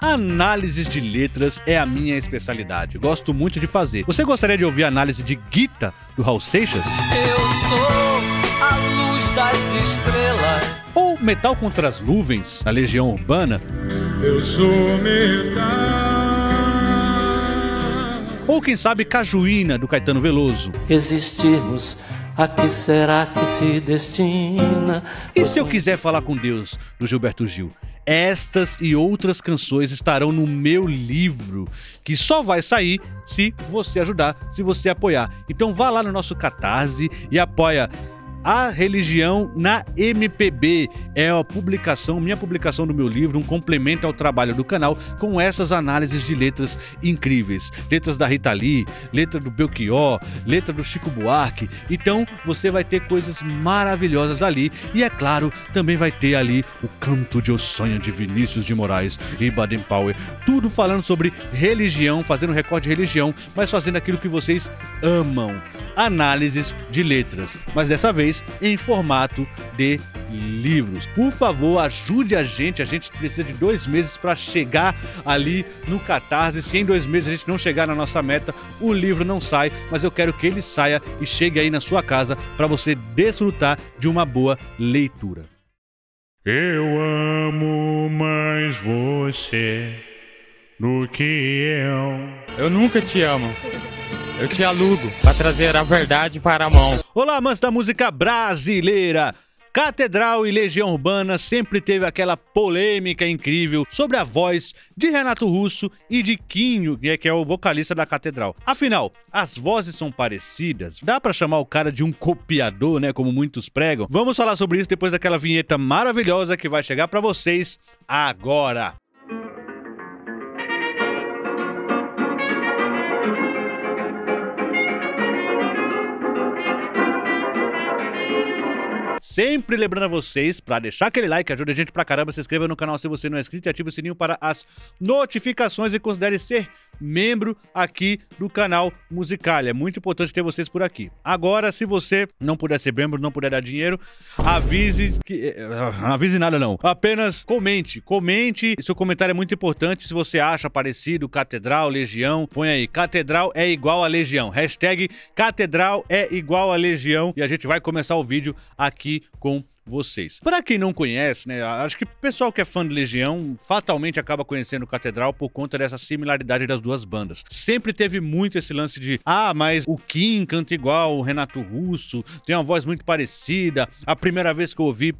Análises de letras é a minha especialidade. Gosto muito de fazer. Você gostaria de ouvir a análise de Gita, do Raul Seixas? Eu sou a luz das estrelas. Ou Metal contra as Nuvens, da Legião Urbana? Eu sou metal. Ou quem sabe Cajuína, do Caetano Veloso? Existirmos, a que será que se destina? E se eu quiser falar com Deus, do Gilberto Gil? Estas e outras canções estarão no meu livro, que só vai sair se você ajudar, se você apoiar. Então vá lá no nosso Catarse e apoia A Religião na MPB. É a publicação, minha publicação do meu livro, um complemento ao trabalho do canal com essas análises de letras incríveis. Letras da Rita Lee, letra do Belchior, letra do Chico Buarque. Então você vai ter coisas maravilhosas ali. E é claro, também vai ter ali o Canto de O Sonho de Vinícius de Moraes e Baden Powell. Tudo falando sobre religião, fazendo recorte de religião, mas fazendo aquilo que vocês amam. Análises de letras, mas dessa vez em formato de livros. Por favor, ajude a gente precisa de 2 meses para chegar ali no Catarse. Se em 2 meses a gente não chegar na nossa meta, o livro não sai, mas eu quero que ele saia e chegue aí na sua casa para você desfrutar de uma boa leitura. Eu amo mais você do que eu. Eu nunca te amo. Eu te alugo para trazer a verdade para a mão. Olá, amantes da música brasileira! Catedral e Legião Urbana sempre teve aquela polêmica incrível sobre a voz de Renato Russo e de Quinho, que é o vocalista da Catedral. Afinal, as vozes são parecidas? Dá pra chamar o cara de um copiador, né, como muitos pregam? Vamos falar sobre isso depois daquela vinheta maravilhosa que vai chegar pra vocês agora. Sempre lembrando a vocês, para deixar aquele like, ajuda a gente pra caramba, se inscreva no canal se você não é inscrito e ative o sininho para as notificações e considere ser membro aqui do canal Musicalia. É muito importante ter vocês por aqui. Agora, se você não puder ser membro, não puder dar dinheiro, avise que... avise nada não. Apenas comente. Seu comentário é muito importante. Se você acha parecido, Catedral, Legião, põe aí. Catedral é igual a Legião. Hashtag Catedral é igual a Legião. E a gente vai começar o vídeo aqui com vocês. Para quem não conhece, né, acho que o pessoal que é fã de Legião fatalmente acaba conhecendo Catedral por conta dessa similaridade das duas bandas. Sempre teve muito esse lance de, mas o Kim canta igual o Renato Russo, tem uma voz muito parecida. A primeira vez que eu ouvi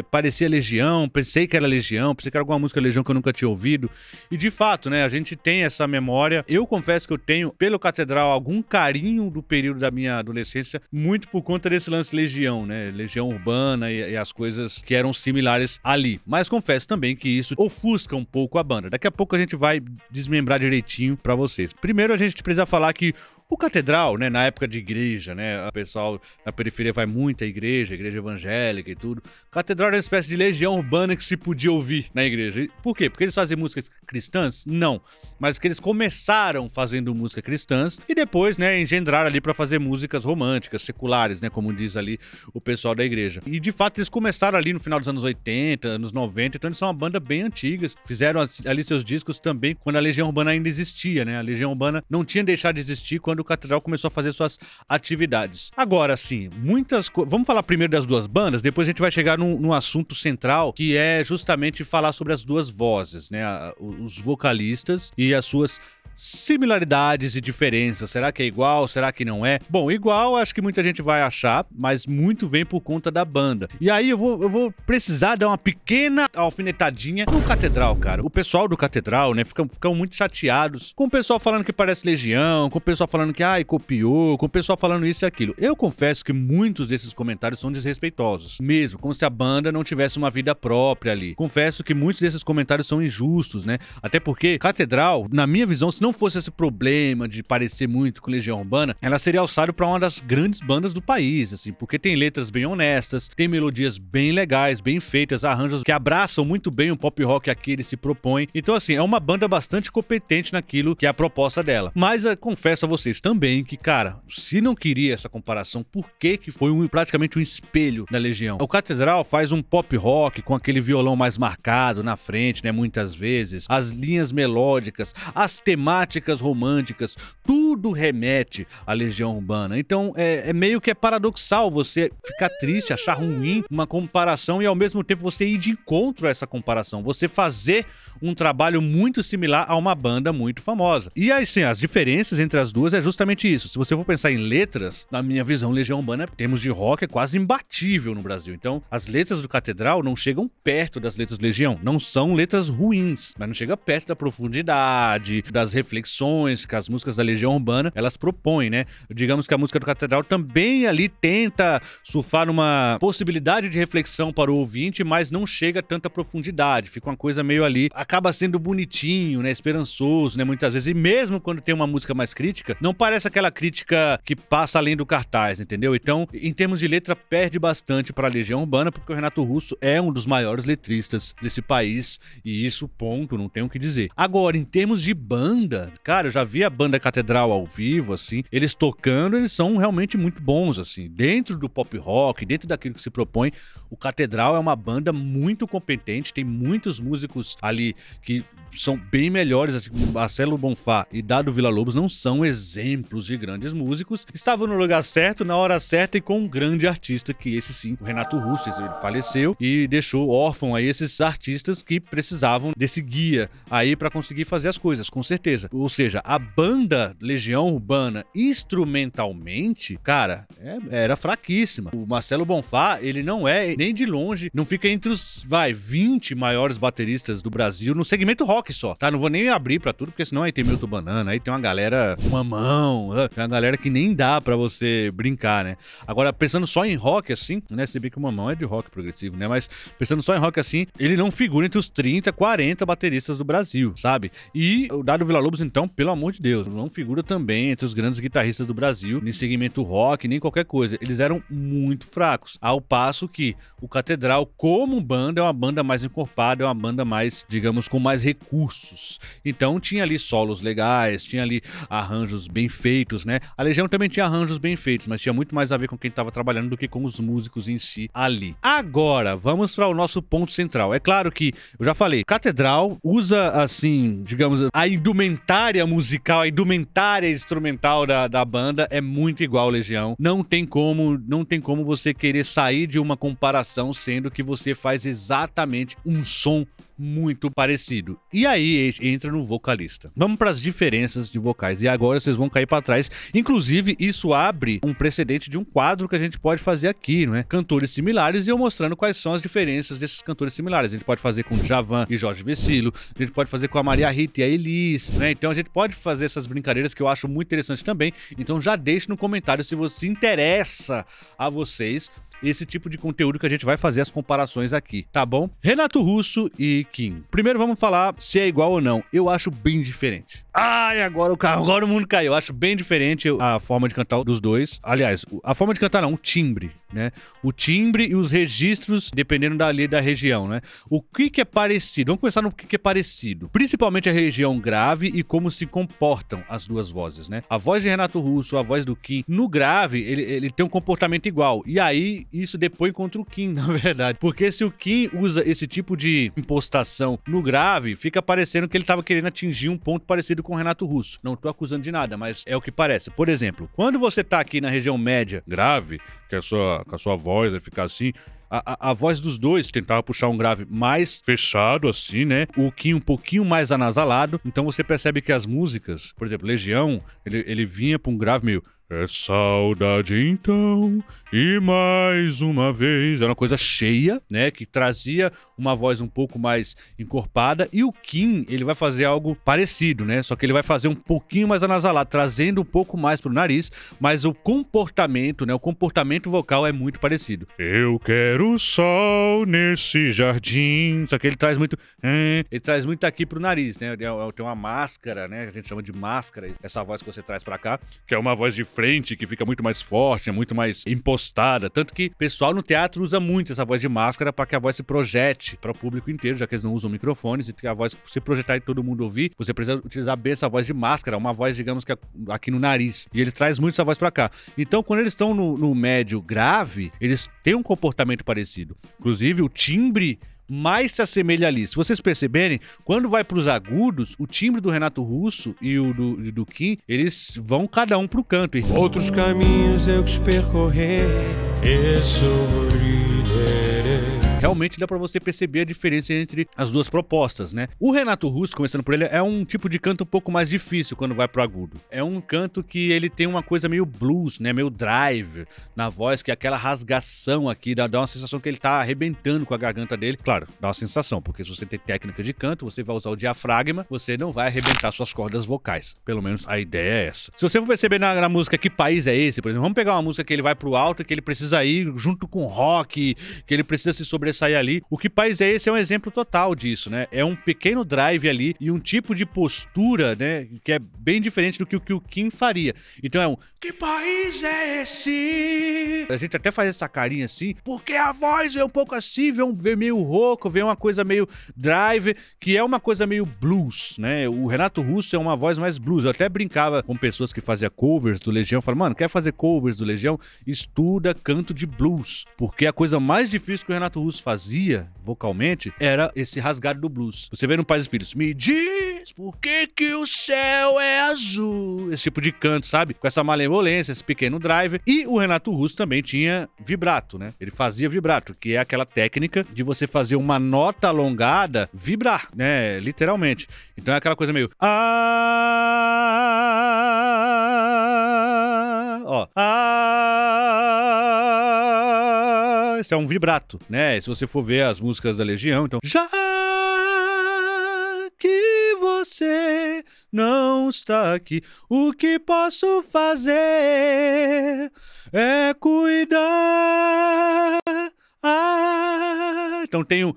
parecia Legião, pensei que era Legião, pensei que era alguma música Legião que eu nunca tinha ouvido. E de fato, né, a gente tem essa memória. Eu confesso que eu tenho pelo Catedral algum carinho do período da minha adolescência, muito por conta desse lance Legião, né, Legião Urbana e as coisas que eram similares ali. Mas confesso também que isso ofusca um pouco a banda. Daqui a pouco a gente vai desmembrar direitinho pra vocês. Primeiro a gente precisa falar que o Catedral, né, na época de igreja, né, o pessoal na periferia vai muito à igreja evangélica e tudo. Catedral era uma espécie de legião urbana que se podia ouvir na igreja. Por quê? Porque eles fazem músicas cristãs? Não. Mas que eles começaram fazendo música cristãs e depois, né, engendraram ali pra fazer músicas românticas, seculares, né, como diz ali o pessoal da igreja. E de fato eles começaram ali no final dos anos 80, anos 90, então eles são uma banda bem antiga. Fizeram ali seus discos também quando a Legião Urbana ainda existia, né? A Legião Urbana não tinha deixado de existir quando o Catedral começou a fazer suas atividades. Agora, sim, muitas coisas... Vamos falar primeiro das duas bandas, depois a gente vai chegar num assunto central, que é justamente falar sobre as duas vozes, né? Os vocalistas e as suas similaridades e diferenças. Será que é igual? Será que não é? Bom, igual acho que muita gente vai achar, mas muito vem por conta da banda. E aí eu vou precisar dar uma pequena alfinetadinha no Catedral, cara. O pessoal do Catedral, né, ficam muito chateados com o pessoal falando que parece Legião, com o pessoal falando que, copiou, com o pessoal falando isso e aquilo. Eu confesso que muitos desses comentários são desrespeitosos, mesmo, como se a banda não tivesse uma vida própria ali. Confesso que muitos desses comentários são injustos, né? Até porque Catedral, na minha visão, se não fosse esse problema de parecer muito com Legião Urbana, ela seria alçada pra uma das grandes bandas do país, assim, porque tem letras bem honestas, tem melodias bem legais, bem feitas, arranjos que abraçam muito bem o pop rock a que ele se propõe. Então, assim, é uma banda bastante competente naquilo que é a proposta dela. Mas confesso a vocês também que, cara, se não queria essa comparação, por que foi praticamente um espelho da Legião? O Catedral faz um pop rock com aquele violão mais marcado na frente, né, muitas vezes, as linhas melódicas, as temáticas românticas, tudo remete à Legião Urbana. Então, é meio que paradoxal você ficar triste, achar ruim uma comparação e ao mesmo tempo você ir de encontro a essa comparação, você fazer um trabalho muito similar a uma banda muito famosa. E aí sim, as diferenças entre as duas é justamente isso. Se você for pensar em letras, na minha visão, Legião Urbana, em termos de rock, é quase imbatível no Brasil. Então, as letras do Catedral não chegam perto das letras do Legião. Não são letras ruins, mas não chega perto da profundidade, das reflexões que as músicas da Legião Urbana, elas propõem, né? Digamos que a música do Catedral também ali tenta surfar numa possibilidade de reflexão para o ouvinte, mas não chega a tanta profundidade. Fica uma coisa meio ali, acaba sendo bonitinho, né? Esperançoso, né? Muitas vezes. E mesmo quando tem uma música mais crítica, não parece aquela crítica que passa além do cartaz, entendeu? Então, em termos de letra, perde bastante para a Legião Urbana, porque o Renato Russo é um dos maiores letristas desse país, e isso, ponto, não tenho o que dizer. Agora, em termos de banda, cara, eu já vi a banda Catedral ao vivo, assim, eles tocando, eles são realmente muito bons, assim, dentro do pop rock, dentro daquilo que se propõe, o Catedral é uma banda muito competente, tem muitos músicos ali que são bem melhores, assim, como Marcelo Bonfá e Dado Villa-Lobos não são exemplos de grandes músicos, estavam no lugar certo, na hora certa e com um grande artista, que esse sim, o Renato Russo, ele faleceu e deixou órfão aí esses artistas que precisavam desse guia aí pra conseguir fazer as coisas, com certeza. Ou seja, a banda Legião Urbana, instrumentalmente, cara, era fraquíssima. O Marcelo Bonfá, ele não é nem de longe, não fica entre os, 20 maiores bateristas do Brasil no segmento rock só, tá? Não vou nem abrir pra tudo, porque senão aí tem Milton Banana, aí tem uma galera mamão, tem uma galera que nem dá pra você brincar, né? Agora, pensando só em rock, assim, né? Se bem que o mamão é de rock progressivo, né? Mas pensando só em rock, assim, ele não figura entre os 30, 40 bateristas do Brasil, sabe? E o Dado Villa-Lobos, então, pelo amor de Deus, não figura também entre os grandes guitarristas do Brasil, nem segmento rock, nem qualquer coisa. Eles eram muito fracos, ao passo que o Catedral, como banda, é uma banda mais encorpada, é uma banda mais, digamos, com mais recursos. Então, tinha ali solos legais, tinha ali arranjos bem feitos, né? A Legião também tinha arranjos bem feitos, mas tinha muito mais a ver com quem estava trabalhando do que com os músicos em si ali. Agora, vamos para o nosso ponto central. É claro que, eu já falei, Catedral usa, assim, digamos, a indumentária musical, a indumentária instrumental da banda é muito igual a Legião. Não tem como você querer sair de uma comparação, sendo que você faz exatamente um som muito parecido. E aí entra no vocalista. Vamos para as diferenças de vocais. E agora vocês vão cair para trás. Inclusive, isso abre um precedente de um quadro que a gente pode fazer aqui, não é? Cantores similares, e eu mostrando quais são as diferenças desses cantores similares. A gente pode fazer com Djavan e Jorge Vecilo, a gente pode fazer com a Maria Rita e a Elis, né? Então a gente pode fazer essas brincadeiras que eu acho muito interessante também. Então já deixe no comentário se você interessa a vocês esse tipo de conteúdo que a gente vai fazer as comparações aqui, tá bom? Renato Russo e Kim. Primeiro vamos falar se é igual ou não. Eu acho bem diferente. Ai, agora o mundo caiu. Eu acho bem diferente a forma de cantar dos dois. Aliás, a forma de cantar não, o timbre, né? O timbre e os registros, dependendo da região, né? O que é parecido? Vamos começar no que é parecido. Principalmente a região grave e como se comportam as duas vozes, né? A voz de Renato Russo, a voz do Kim, no grave, ele tem um comportamento igual. E aí, isso depõe contra o Kim, na verdade. Porque se o Kim usa esse tipo de impostação no grave, fica parecendo que ele tava querendo atingir um ponto parecido com o Renato Russo. Não tô acusando de nada, mas é o que parece. Por exemplo, quando você tá aqui na região média grave, que a sua voz vai ficar assim, a voz dos dois tentava puxar um grave mais fechado, assim, né? O Kim um pouquinho mais anasalado. Então você percebe que as músicas, por exemplo, Legião, ele vinha pra um grave meio É saudade então, e mais uma vez. Era uma coisa cheia, né, que trazia uma voz um pouco mais encorpada, e o Kim, ele vai fazer algo parecido, né, só que ele vai fazer um pouquinho mais anasalado, trazendo um pouco mais pro nariz, mas o comportamento, né, o comportamento vocal é muito parecido. Eu quero sol nesse jardim. Só que ele traz muito aqui pro nariz, né, tem uma máscara, né, a gente chama de máscara, essa voz que você traz pra cá, Que é uma voz de frente que fica muito mais forte, é muito mais impostada, tanto que o pessoal no teatro usa muito essa voz de máscara para que a voz se projete para o público inteiro, já que eles não usam microfones, e que a voz se projetar e todo mundo ouvir, você precisa utilizar bem essa voz de máscara, uma voz, digamos que aqui no nariz, e ele traz muito essa voz para cá. Então, quando eles estão no médio grave, eles têm um comportamento parecido, inclusive o timbre mais se assemelha ali. Se vocês perceberem, quando vai pros agudos, o timbre do Renato Russo e o do Kim, eles vão cada um pro canto. Outros caminhos eu quis percorrer e sobreviverei. Realmente dá pra você perceber a diferença entre as duas propostas, né? O Renato Russo, começando por ele, é um tipo de canto um pouco mais difícil quando vai pro agudo. É um canto que ele tem uma coisa meio blues, né? Meio drive na voz, que é aquela rasgação aqui, dá uma sensação que ele tá arrebentando com a garganta dele. Claro, dá uma sensação, porque se você tem técnica de canto, você vai usar o diafragma, você não vai arrebentar suas cordas vocais. Pelo menos a ideia é essa. Se você for perceber na música Que País É Esse, por exemplo, vamos pegar uma música que ele vai pro alto, que ele precisa ir junto com rock, que ele precisa se sobressair ali. O Que País É Esse é um exemplo total disso, né? É um pequeno drive ali e um tipo de postura, né, que é bem diferente do que o Kim faria. Então é um Que país é esse? A gente até faz essa carinha assim, porque a voz é um pouco assim, vem meio rouco, vem uma coisa meio drive, que é uma coisa meio blues, né? O Renato Russo é uma voz mais blues. Eu até brincava com pessoas que faziam covers do Legião, falava, mano, quer fazer covers do Legião? Estuda canto de blues, porque a coisa mais difícil que o Renato Russo fazia vocalmente era esse rasgado do blues. Você vê no Pais e Filhos, me diz por que o céu é azul, esse tipo de canto, sabe? Com essa malemolência, esse pequeno drive. E o Renato Russo também tinha vibrato, né? Ele fazia vibrato, que é aquela técnica de você fazer uma nota alongada vibrar, né? Literalmente. Então é aquela coisa meio isso é um vibrato, né? Se você for ver as músicas da Legião, então já que você não está aqui, o que posso fazer é cuidar. Então tem o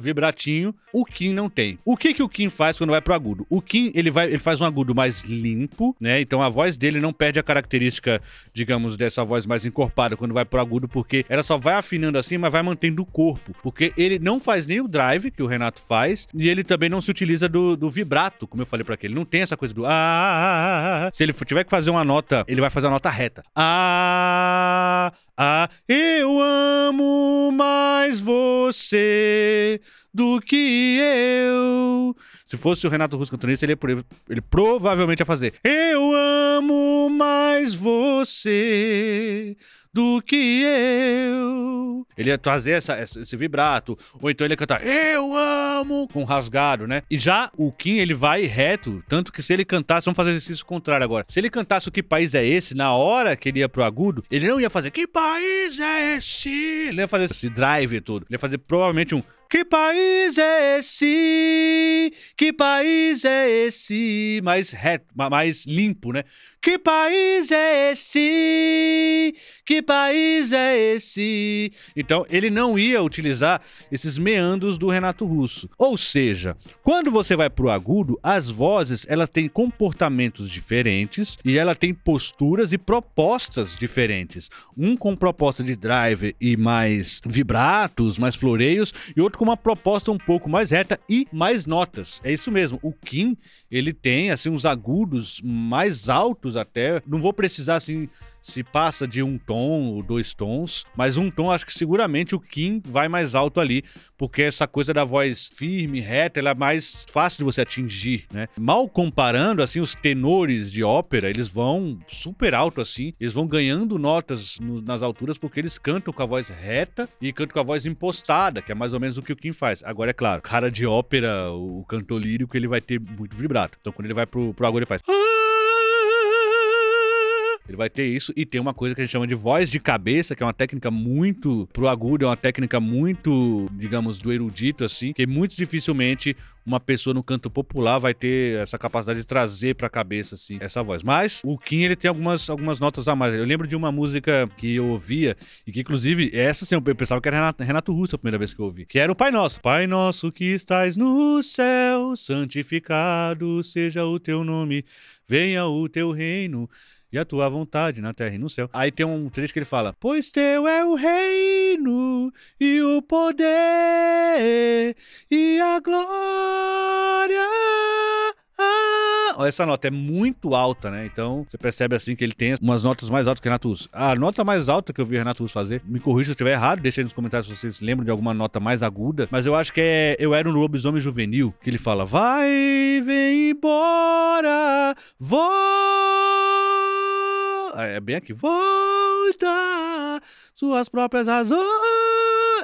vibratinho. O Kim não tem. O que o Kim faz quando vai pro agudo? O Kim, ele faz um agudo mais limpo, né? Então a voz dele não perde a característica, digamos, dessa voz mais encorpada quando vai pro agudo, porque ela só vai afinando assim, mas vai mantendo o corpo. Porque ele não faz nem o drive, que o Renato faz, e ele também não se utiliza do vibrato, como eu falei pra aquele. Ele não tem essa coisa do Se ele tiver que fazer uma nota, ele vai fazer uma nota reta. Eu amo mais você do que eu. Se fosse o Renato Russo cantando isso, ele provavelmente ia fazer eu amo mais você do que eu. Ele ia trazer esse vibrato, ou então ele ia cantar eu amo com rasgado, né? E já o Kim, ele vai reto, tanto que se ele cantasse, vamos fazer exercício contrário agora. Se ele cantasse o Que País É Esse, na hora que ele ia pro agudo, ele não ia fazer Que país é esse? Ele ia fazer esse drive todo. Ele ia fazer provavelmente um Que país é esse? Que país é esse? Mais reto, mais limpo, né? Que país é esse? Que país é esse? Então, ele não ia utilizar esses meandros do Renato Russo. Ou seja, quando você vai pro agudo, as vozes, elas têm comportamentos diferentes e ela tem posturas e propostas diferentes. Um com proposta de drive e mais vibratos, mais floreios, e outro com uma proposta um pouco mais reta e mais notas. É isso mesmo. O Kim, ele tem, assim, uns agudos mais altos até. Não vou precisar, assim, se passa de um tom ou 2 tons, mas um tom, acho que seguramente o Kim vai mais alto ali, porque essa coisa da voz firme, reta, ela é mais fácil de você atingir, né? Mal comparando, assim, os tenores de ópera, eles vão super alto, assim, eles vão ganhando notas nas alturas, porque eles cantam com a voz reta e cantam com a voz impostada, que é mais ou menos o que o Kim faz. Agora, é claro, cara de ópera, o cantor lírico, ele vai ter muito vibrato. Então, quando ele vai pro agudo, ele faz Ele vai ter isso e tem uma coisa que a gente chama de voz de cabeça, que é uma técnica muito pro agudo, é uma técnica muito, digamos, do erudito, assim, que muito dificilmente uma pessoa no canto popular vai ter essa capacidade de trazer pra cabeça, assim, essa voz. Mas o Kim, ele tem algumas notas a mais. Eu lembro de uma música que eu ouvia, e que inclusive, essa assim, eu pensava que era Renato Russo a primeira vez que eu ouvi, que era o Pai Nosso. Pai Nosso que estás no céu, santificado seja o teu nome, venha o teu reino e a tua vontade na terra e no céu. Aí tem um trecho que ele fala: pois teu é o reino e o poder e a glória. Essa nota é muito alta, né? Então, você percebe assim que ele tem umas notas mais altas que o Renato Russo. A nota mais alta que eu vi o Renato Russo fazer, me corrija se eu estiver errado, deixa aí nos comentários se vocês lembram de alguma nota mais aguda, mas eu acho que é Eu Era um Lobisomem Juvenil, que ele fala: vai, vem embora, é bem aqui, volta, suas próprias razões.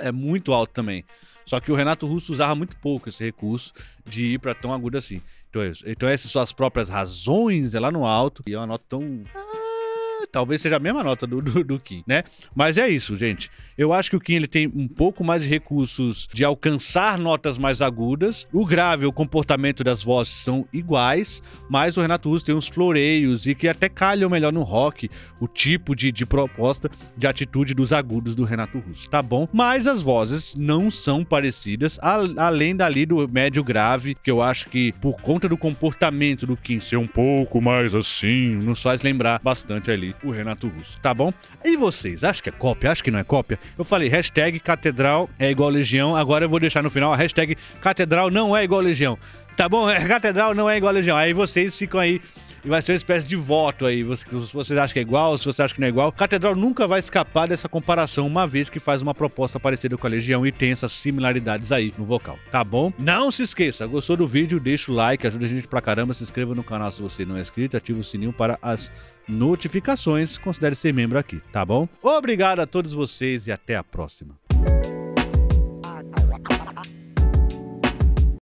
É muito alto também. Só que o Renato Russo usava muito pouco esse recurso de ir pra tão agudo assim. Então é isso. Então essas suas próprias razões é lá no alto. E é uma nota tão... talvez seja a mesma nota do Kim, né? Mas é isso, gente. Eu acho que o Kim, ele tem um pouco mais de recursos de alcançar notas mais agudas. O grave e o comportamento das vozes são iguais, mas o Renato Russo tem uns floreios e que até calham melhor no rock o tipo de proposta, de atitude dos agudos do Renato Russo, tá bom? Mas as vozes não são parecidas, além dali do médio grave, que eu acho que por conta do comportamento do Kim ser um pouco mais assim, nos faz lembrar bastante ali o Renato Russo, tá bom? E vocês, acham que é cópia? Acham que não é cópia? Eu falei, hashtag Catedral é igual Legião, agora eu vou deixar no final a hashtag Catedral não é igual Legião, tá bom? Catedral não é igual Legião, aí vocês ficam aí, e vai ser uma espécie de voto aí, se vocês acham que é igual, se você acha que não é igual. Catedral nunca vai escapar dessa comparação, uma vez que faz uma proposta parecida com a Legião e tem essas similaridades aí no vocal, tá bom? Não se esqueça, gostou do vídeo? Deixa o like, ajuda a gente pra caramba, se inscreva no canal se você não é inscrito, ativa o sininho para as notificações, considere ser membro aqui, tá bom? Obrigado a todos vocês e até a próxima.